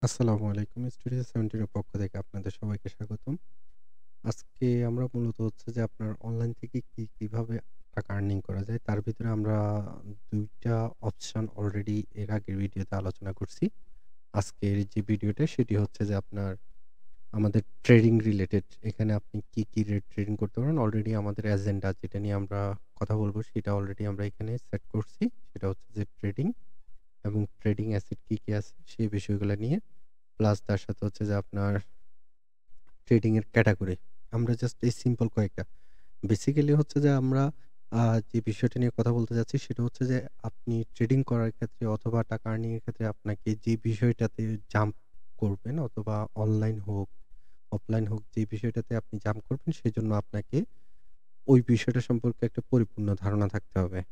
আসসালামু আলাইকুম। স্টুডিও 17 এর পক্ষ থেকে আপনাদের সবাইকে স্বাগতম। আজকে আমরা মূলত হচ্ছে যে আপনার অনলাইন থেকে কিভাবে টাকা আর্নিং করা যায় তার ভিতরে আমরা ২ টা অপশন অলরেডি এর আগের ভিডিওতে আলোচনা করছি। আজকের যে ভিডিওটা সেটি হচ্ছে যে আপনার আমাদের ট্রেডিং রিলেটেড। এখানে আপনি কি রেট ট্রেডিং করতে পারেন। অলরেডি আমাদের এজেন্ডা যেটা নিয়ে আমরা কথা বলব সেটা অলরেডি আমরা এখানে সেট করছি। সেটা হচ্ছে যে ট্রেডিং এবং ট্রেডিং অ্যাসেট কি আছে সেই বিষয়গুলো নিয়ে। প্লাস তার সাথে হচ্ছে যে আপনার ট্রেডিং এর ক্যাটেগরি। আমরা জাস্ট এই সিম্পল কয়েকটা। বেসিক্যালি হচ্ছে যে আমরা যে বিষয়টা নিয়ে কথা বলতে যাচ্ছি সেটা হচ্ছে যে আপনি ট্রেডিং করার ক্ষেত্রে অথবা টাকা আর্নিং এর ক্ষেত্রে আপনাকে যে বিষয়টাতে জাম্প করবেন অথবা অনলাইন হোক, অফলাইন হোক যে বিষয়টাতে আপনি জাম্প করবেন সেজন্য আপনাকে ওই বিষয়টা সম্পর্কে একটা পরিপূর্ণ ধারণা থাকতে হবে।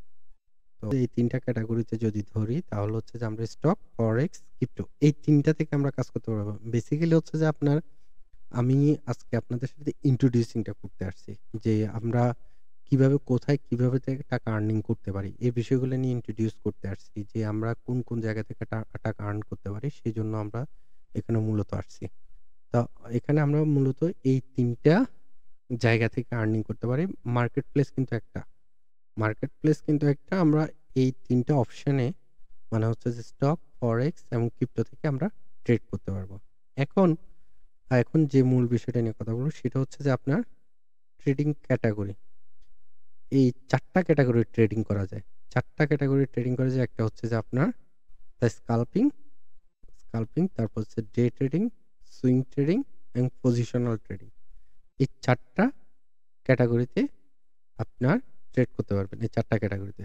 তো এই ৩ টা ক্যাটেগরিতে যদি ধরি তাহলে হচ্ছে যে আমরা স্টক, ফরেক্স, ক্রিপ্টো এই ৩ টা থেকে আমরা কাজ করতে পারবো। বেসিক্যালি হচ্ছে যে আপনার আমি আজকে আপনাদের সাথে introducing টা করতে আসছি। যে আমরা কিভাবে, কোথায়, কিভাবে থেকে টাকা আর্নিং করতে পারি। এই বিষয়গুলো নিয়ে introduce করতে আসছি। যে আমরা কোন জায়গা থেকে টাকা আর্ন করতে পারি সেজন্য আমরা এখানে মূলত আসছি। তো এখানে আমরা মূলত এই ৩ টা জায়গা থেকে আর্নিং করতে পারি। মার্কেট প্লেস কিন্তু একটা। মার্কেট প্লেস কিন্তু একটা আমরা এই ৩ টা অপশনে মানে হচ্ছে যে স্টক, ফরেক্স এবং ক্রিপ্টো থেকে আমরা ট্রেড করতে পারবো। এখন এখন যে মূল বিষয়টা নিয়ে কথা বলব সেটা হচ্ছে যে আপনার ট্রেডিং ক্যাটেগরি। এই ৪ টা ক্যাটেগরির ট্রেডিং করা যায়। ৪ টা ক্যাটেগরির ট্রেডিং করা যায়। একটা হচ্ছে যে আপনার স্কাল্পিং, তারপর হচ্ছে ডে ট্রেডিং, সুইং ট্রেডিং এবং পজিশনাল ট্রেডিং। এই ৪ টা ক্যাটেগরিতে আপনার ট্রেড করতে পারবেন। এই ৪ টা ক্যাটেগরিতে।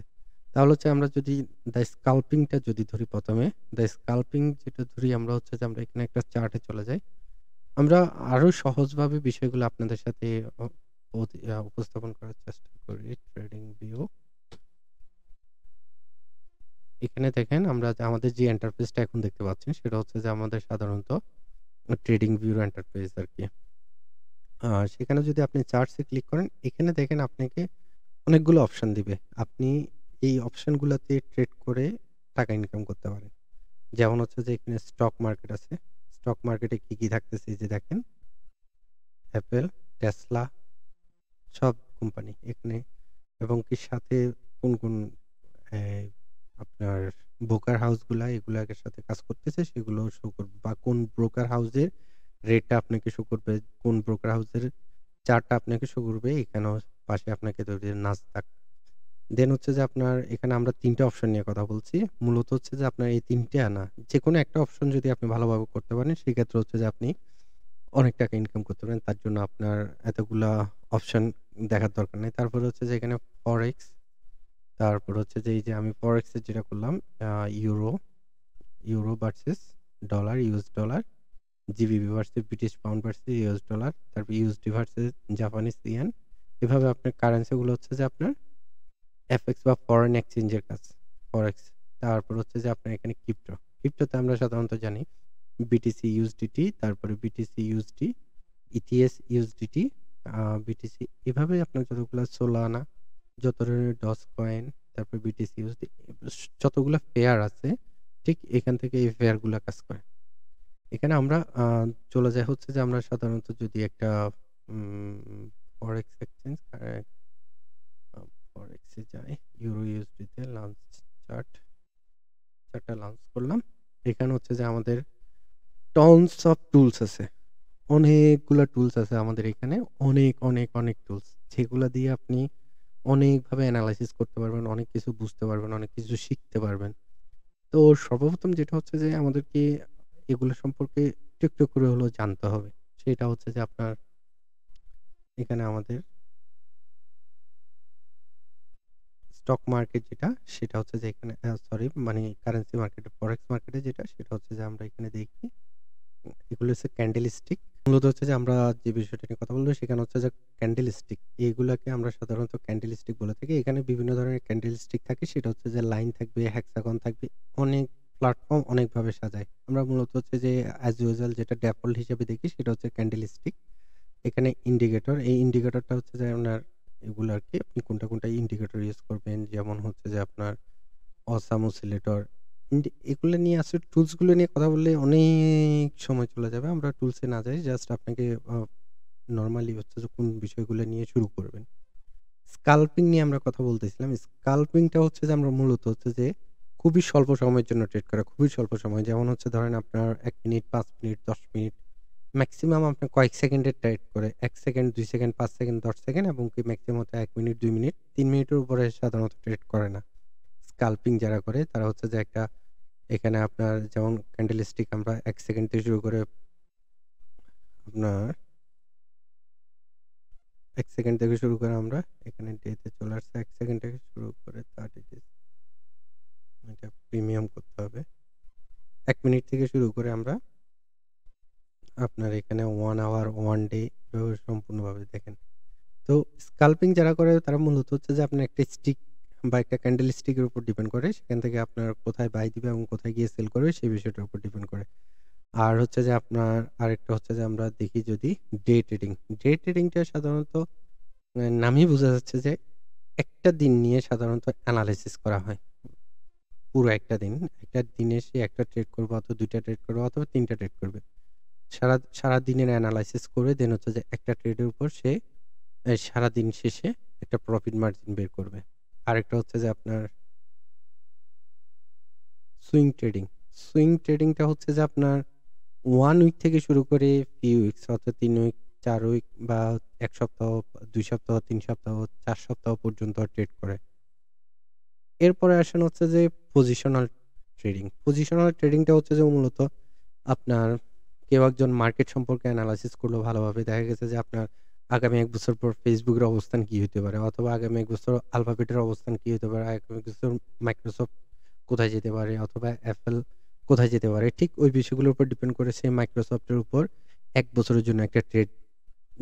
তাহলে হচ্ছে আমরা যদি স্কাল্পিংটা যদি ধরি ১ম এ, স্কাল্পিং যেটা ধরি আমরা হচ্ছে যে আমরা এখানে একটা চার্টে চলে যাই। আমরা আরো সহজভাবে বিষয়গুলো আপনাদের সাথে অ উপস্থাপন করার চেষ্টা করি। Trading view. এখানে দেখেন আমরা যে আমাদের যে ইন্টারফেসটা এখন দেখতে পাচ্ছেন সেটা হচ্ছে যে আমাদের সাধারণত ট্রেডিং ভিউর ইন্টারফেস আরকি। সেখানে যদি আপনি চার্টস এ ক্লিক করেন, এখানে দেখেন আপনাকে অনেকগুলো অপশন দিবে। আপনি এই অপশনগুলাতে ট্রেড করে টাকা ইনকাম করতে পারেন। যেমন হচ্ছে যে এখানে স্টক মার্কেট আছে। স্টক মার্কেটে কি থাকতেছে এই যে দেখেন Apple, Tesla সব কোম্পানি এখানে এবং কি সাথে কোন এই আপনার ব্রোকার হাউসগুলা এগুলার সাথে কাজ করতেছে সেগুলো শো করবে বা কোন ব্রোকার হাউসের রেটটা আপনাকে শো করবে, কোন ব্রোকার হাউসের চার্টটা আপনাকে শো করবে। এখানেও পাশে আপনাকে ধরে নাসদাক। দেন হচ্ছে যে আপনার এখানে আমরা ৩ টা অপশন নিয়ে কথা বলছি। মূলত হচ্ছে যে আপনার এই ৩ টা না, যেকোনো একটা অপশন যদি আপনি ভালোভাবে করতে পারেন সেক্ষেত্রে হচ্ছে যে আপনি অনেক টাকা ইনকাম করতে পারেন। তার জন্য আপনার এতগুলা অপশন দেখার দরকার নাই। তারপরে হচ্ছে যে এখানে ফরেক্স, তারপর হচ্ছে যে এই যে আমি ফরেক্স এর যেটা করলাম uh euro, euro versus dollar, US dollar, GBP versus British pound versus US dollar, তারপর ইউএসডি ভার্সেস জাপানিজ ইয়েন। এভাবে আপনার কারেন্সি গুলো হচ্ছে যে আপনার এফএক্স বা ফরেন এক্সচেঞ্জ এর কাজ। ফরেক্স। তারপর হচ্ছে যে আপনার এখানে ক্রিপ্টো। ক্রিপ্টোতে আমরা সাধারণত জানি বিটিসি ইউএসডিটি, তারপরে BTC USD, ETS USDT, BTC এভাবে আপনার যতগুলা সোলানা, যত ধরনের ডজ কয়েন, তারপর বিটিসি ইউএসডি যতগুলা পেয়ার আছে ঠিক এখান থেকে এই পেয়ার গুলা কাজ করে। এখানে আমরা চলে যাই হচ্ছে যে আমরা সাধারণত যদি একটা ফরেক্স এক্সচেঞ্জ ফরেক্স এ যাই, ইউরো ইউএসডি তে লঞ্চ চার্টটা লঞ্চ করলাম। এখানে হচ্ছে যে আমাদের টনস অফ টুলস আছে। অনেকগুলা টুলস আছে আমাদের এখানে। অনেক টুলস। যেগুলা দিয়ে আপনি অনেকভাবে এনালাইসিস করতে পারবেন, অনেক কিছু বুঝতে পারবেন, অনেক কিছু শিখতে পারবেন। তো সর্বপ্রথম যেটা হচ্ছে যে আমাদেরকে এগুলো সম্পর্কে একটু করে হলেও জানতে হবে। সেটা হচ্ছে যে আপনার এখানে আমাদের স্টক মার্কেট যেটা সেটা হচ্ছে যে এখানে সরি মানে কারেন্সি মার্কেটে ফরেক্স মার্কেটে যেটা সেটা হচ্ছে যে আমরা এখানে দেখি এগুলো হচ্ছে ক্যান্ডেলস্টিক। মূলত হচ্ছে যে আমরা যে বিষয়টা নিয়ে কথা বলবো সেখানে হচ্ছে যে ক্যান্ডেলস্টিক। এগুলাকে আমরা সাধারণত ক্যান্ডেলস্টিক বলে থাকি। এখানে বিভিন্ন ধরনের ক্যান্ডেলস্টিক থাকে। সেটা হচ্ছে যে লাইন থাকবে, হেক্সাগন থাকবে। অনেক প্ল্যাটফর্ম অনেকভাবে সাজায়। আমরা মূলত হচ্ছে যে অ্যাজ ইউজুয়াল যেটা ডিফল্ট হিসেবে দেখি সেটা হচ্ছে ক্যান্ডেলস্টিক। এখানে ইন্ডিকেটর, এই ইন্ডিকেটরটা হচ্ছে যে আপনার এগুলো আরকি আপনি কোনটা ইন্ডিকেটর ইউজ করবেন। যেমন হচ্ছে যে আপনার অসাম অসিলেটর, এগুলো নিয়ে আসলে টুলসগুলো নিয়ে কথা বললে অনেক সময় চলে যাবে। আমরা টুলসে না যাই। জাস্ট আপনাকে নরমালি হচ্ছে যে কোন বিষয়গুলো নিয়ে শুরু করবেন। স্কাল্পিং নিয়ে আমরা কথা বলতেছিলাম। স্কাল্পিংটা হচ্ছে যে আমরা মূলত হচ্ছে যে খুবই স্বল্প সময়ের জন্য ট্রেড করা। খুবই স্বল্প সময়। যেমন হচ্ছে ধরেন আপনার ১ মিনিট, ৫ মিনিট, ১০ মিনিট মেক্সিমাম আপনার কয়েক সেকেন্ডের ট্রেড করে। ১ সেকেন্ড, ২ সেকেন্ড, ৫ সেকেন্ড, ১০ সেকেন্ড এবং কি মেক্সিমাম হচ্ছে ১ মিনিট, ২ মিনিট, ৩ মিনিটের উপরে সাধারণত ট্রেড করে না। স্কাল্পিং যারা করে তারা হচ্ছে যে একটা এখানে আপনার যেমন ক্যান্ডেলস্টিক আমরা ১ সেকেন্ড থেকে শুরু করে আপনার ১ সেকেন্ড থেকে শুরু করে আমরা এখানে ডে তে চলে আসছে ১ সেকেন্ড থেকে শুরু করে 30 ডেজ। এটা প্রিমিয়াম করতে হবে। ১ মিনিট থেকে শুরু করে আমরা আপনার এখানে 1 আওয়ার, 1 ডে এভাবে সম্পূর্ণভাবে দেখেন। তো স্কাল্পিং যারা করে তারা মূলত হচ্ছে যে আপনার একটা স্টিক বা একটা ক্যান্ডেল স্টিকের উপর ডিপেন্ড করে। সেখান থেকে আপনার কোথায় বাই দিবে এবং কোথায় গিয়ে সেল করবে সেই বিষয়টার উপর ডিপেন্ড করে। আর হচ্ছে যে আপনার আরেকটা হচ্ছে যে আমরা দেখি যদি ডে ট্রেডিং। ডে ট্রেডিংটা সাধারণত নামেই বোঝা যাচ্ছে যে একটা দিন নিয়ে সাধারণত এনালাইসিস করা হয়। পুরো একটা দিন। একটা দিনে সে ১ টা ট্রেড করবে অথবা ২ টা ট্রেড করবে অথবা ৩ টা ট্রেড করবে। সারাদিনের এনালাইসিস করে দেন হচ্ছে যে একটা ট্রেডের উপর সে সারাদিন শেষে একটা প্রফিট মার্জিন বের করবে। আরেকটা হচ্ছে যে আপনার সুইং ট্রেডিং। সুইং ট্রেডিংটা হচ্ছে যে আপনার 1 উইক থেকে শুরু করে ফিউ উইকস অর্থাৎ ৩ উইক, ৪ উইক বা ১ সপ্তাহ, ২ সপ্তাহ, ৩ সপ্তাহ, ৪ সপ্তাহ পর্যন্ত ট্রেড করে। এরপরে আসেন হচ্ছে যে পজিশনাল ট্রেডিং। পজিশনাল ট্রেডিংটা হচ্ছে যে মূলত আপনার কেউ একজন মার্কেট সম্পর্কে এনালাইসিস করলো ভালোভাবে। দেখা গেছে যে আপনার আগামী ১ বছর পর Facebook এর অবস্থান কি হতে পারে? অথবা আগামী ১ বছর আলফাবেটের অবস্থান কি হতে পারে? আগামী ১ বছর Microsoft কোথায় যেতে পারে? অথবা Apple কোথায় যেতে পারে? ঠিক ওই বিষয়গুলোর উপর ডিপেন্ড করে সে Microsoft এর উপর ১ বছরের জন্য একটা ট্রেড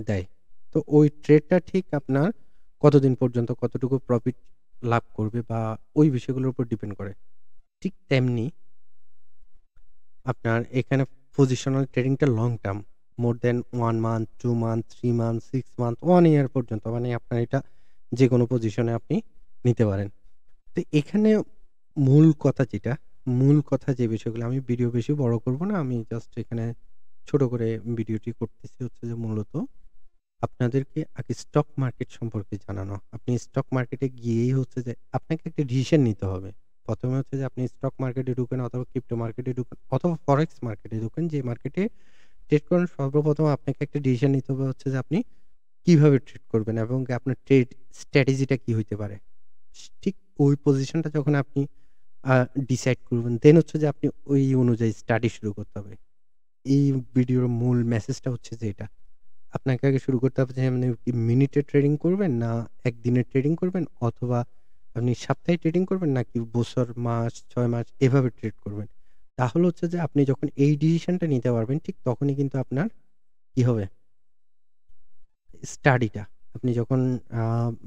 দেয়। তো ওই ট্রেডটা ঠিক আপনার কতদিন পর্যন্ত কতটুকু প্রফিট লাভ করবে বা ওই বিষয়গুলোর উপর ডিপেন্ড করে। ঠিক তেমনি আপনার এখানে পজিশনাল ট্রেডিংটা long term. More than 1 month, 2 month, 3 month, 6 month, 1 year পর্যন্ত মানে আপনার এটা যেকোনো পজিশনে আপনি নিতে পারেন। তো এখানে মূল কথা যেটা, মূল কথা যে বিষয়গুলো আমি ভিডিও বেশি বড় করব না। আমি জাস্ট এখানে ছোট করে ভিডিওটি করতেছি হচ্ছে যে মূলত আপনাদেরকে আগে স্টক মার্কেট সম্পর্কে জানানো। আপনি স্টক মার্কেটে গিয়েই হচ্ছে যে আপনাকে একটা ডিসিশন নিতে হবে। ১ম এ হচ্ছে যে আপনি স্টক মার্কেটে ঢুকেন অথবা ক্রিপ্টো মার্কেটে ঢুকেন অথবা ফরেক্স মার্কেটে ঢুকেন। যে মার্কেটে ট্রেড করেন সর্বপ্রথম আপনাকে একটা ডিসিশন নিতে হবে হচ্ছে যে আপনি কিভাবে ট্রেড করবেন এবং আপনার ট্রেড স্ট্র্যাটেজিটা কি হইতে পারে। ঠিক ওই পজিশনটা যখন আপনি আ ডিসাইড করবেন দেন হচ্ছে যে আপনি ওই অনুযায়ী স্টাডি শুরু করতে হবে। এই ভিডিওর মূল মেসেজটা হচ্ছে যে এটা। আপনাকে আগে শুরু করতে হবে যে আপনি কি মিনিটে ট্রেডিং করবেন না একদিনের ট্রেডিং করবেন অথবা আপনি সপ্তাহে ট্রেডিং করবেন নাকি বছর, মাস, ৬ মাস এভাবে ট্রেড করবেন। তাহলে হচ্ছে যে আপনি যখন এই ডিসিশনটা নিতে পারবেন ঠিক তখনই কিন্তু আপনার কি হবে? স্টাডিটা আপনি যখন আ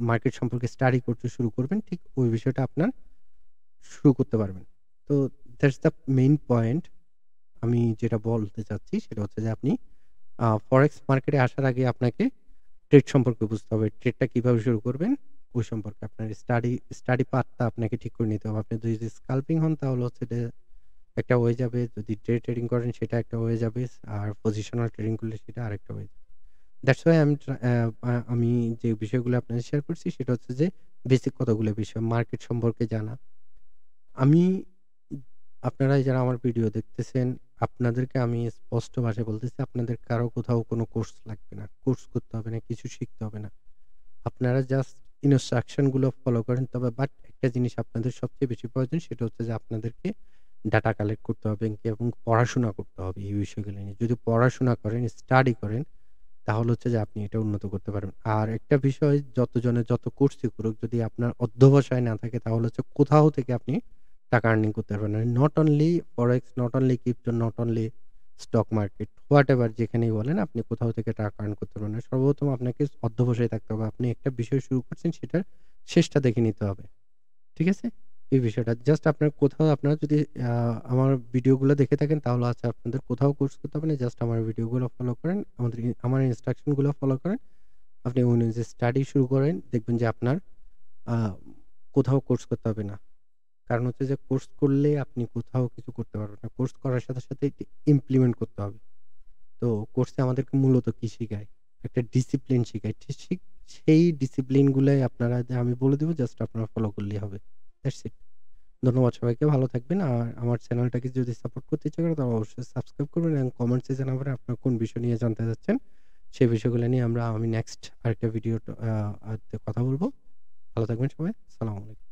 মার্কেট সম্পর্কে স্টাডি করতে শুরু করবেন ঠিক ওই বিষয়টা আপনার শুরু করতে পারবেন। তো দ্যাটস দ্য মেইন পয়েন্ট আমি যেটা বলতে চাচ্ছি সেটা হচ্ছে যে আপনি ফরেক্স মার্কেটে আসার আগে আপনাকে ট্রেড সম্পর্কে বুঝতে হবে। ট্রেডটা কিভাবে শুরু করবেন ওই সম্পর্কে আপনার স্টাডি পাথটা আপনাকে ঠিক করে নিতে হবে। আপনি যদি স্কাল্পিং হন তাহলে হচ্ছে যে একটা হয়ে যাবে। যদি ডে ট্রেডিং করেন সেটা একটা হয়ে যাবে। আর পজিশনাল ট্রেডিং করলে সেটা আরেকটা হয়ে যাবে। দ্যাটস ওয়াই আমি ট্রা অ্যা আ আমি যে বিষয়গুলো আপনাদের শেয়ার করছি সেটা হচ্ছে যে বেসিক কতগুলো বিষয় মার্কেট সম্পর্কে জানা। আমি আপনারা যারা আমার ভিডিও দেখতেছেন, আপনাদেরকে আমি স্পষ্ট ভাষায় বলতেছি আপনাদের কারো কোথাও কোনো কোর্স লাগবে না। কোর্স করতে হবে না, কিছু শিখতে হবে না। আপনারা জাস্ট ইনস্ট্রাকশন গুলো ফলো করেন। তবে বাট একটা জিনিস আপনাদের সবচেয়ে বেশি প্রয়োজন সেটা হচ্ছে যে আপনাদেরকে ডাটা কালেক্ট করতে হবে এবং পড়াশোনা করতে হবে এই বিষয়গুলো নিয়ে। যদি পড়াশোনা করেন, স্টাডি করেন তাহলে হচ্ছে যে আপনি এটা উন্নত করতে পারবেন। আর একটা বিষয় যতজনে যত কোর্সই করুক যদি আপনার অধ্যবসায় না থাকে তাহলে হচ্ছে কোথাও থেকে আপনি টাকা আর্নিং করতে পারবেন না। Not only forex, not only crypto, not only stock market, whatever যেখানেই বলেন আপনি কোথাও থেকে টাকা আর্ন করতে পারবেন না। সর্বপ্রথম আপনাকে অধ্যবসায় থাকতে হবে। আপনি একটা বিষয় শুরু করছেন সেটার শেষটা দেখে নিতে হবে। ঠিক আছে? এই বিষয়টা জাস্ট আপনার কোথাও আপনারা যদি আ আমার ভিডিওগুলো দেখে থাকেন তাহলে আচ্ছা আপনাদের কোথাও কোর্স করতে হবে না। জাস্ট আমার ভিডিওগুলো ফলো করেন। আমার ইনস্ট্রাকশন গুলো ফলো করেন। আপনি ওই অনুযায়ী স্টাডি শুরু করেন। দেখবেন যে আপনার আ কোথাও কোর্স করতে হবে না। কারণ হচ্ছে যে কোর্স করলে আপনি কোথাও কিছু করতে পারবেন না। কোর্স করার সাথে, সাথে এটি ইমপ্লিমেন্ট করতে হবে। তো কোর্সে আমাদেরকে মূলত কি শিখায়? একটা ডিসিপ্লিন শিখায়। সেই ডিসিপ্লিন গুলাই আপনারা আমি বলে দিব, জাস্ট আপনারা ফলো করলেই হবে। That's it. ধন্যবাদ সবাইকে। ভালো থাকবেন। আর আমার চ্যানেলটাকে যদি সাপোর্ট করতে ইচ্ছা করেন তাহলে অবশ্যই সাবস্ক্রাইব করবেন এবং কমেন্টসে জানাবেন আপনারা কোন বিষয় নিয়ে জানতে চাচ্ছেন। সেই বিষয়গুলো নিয়ে আমি নেক্সট আরেকটা ভিডিও তে কথা বলব। ভালো থাকবেন সবাই। আসসালামু আলাইকুম।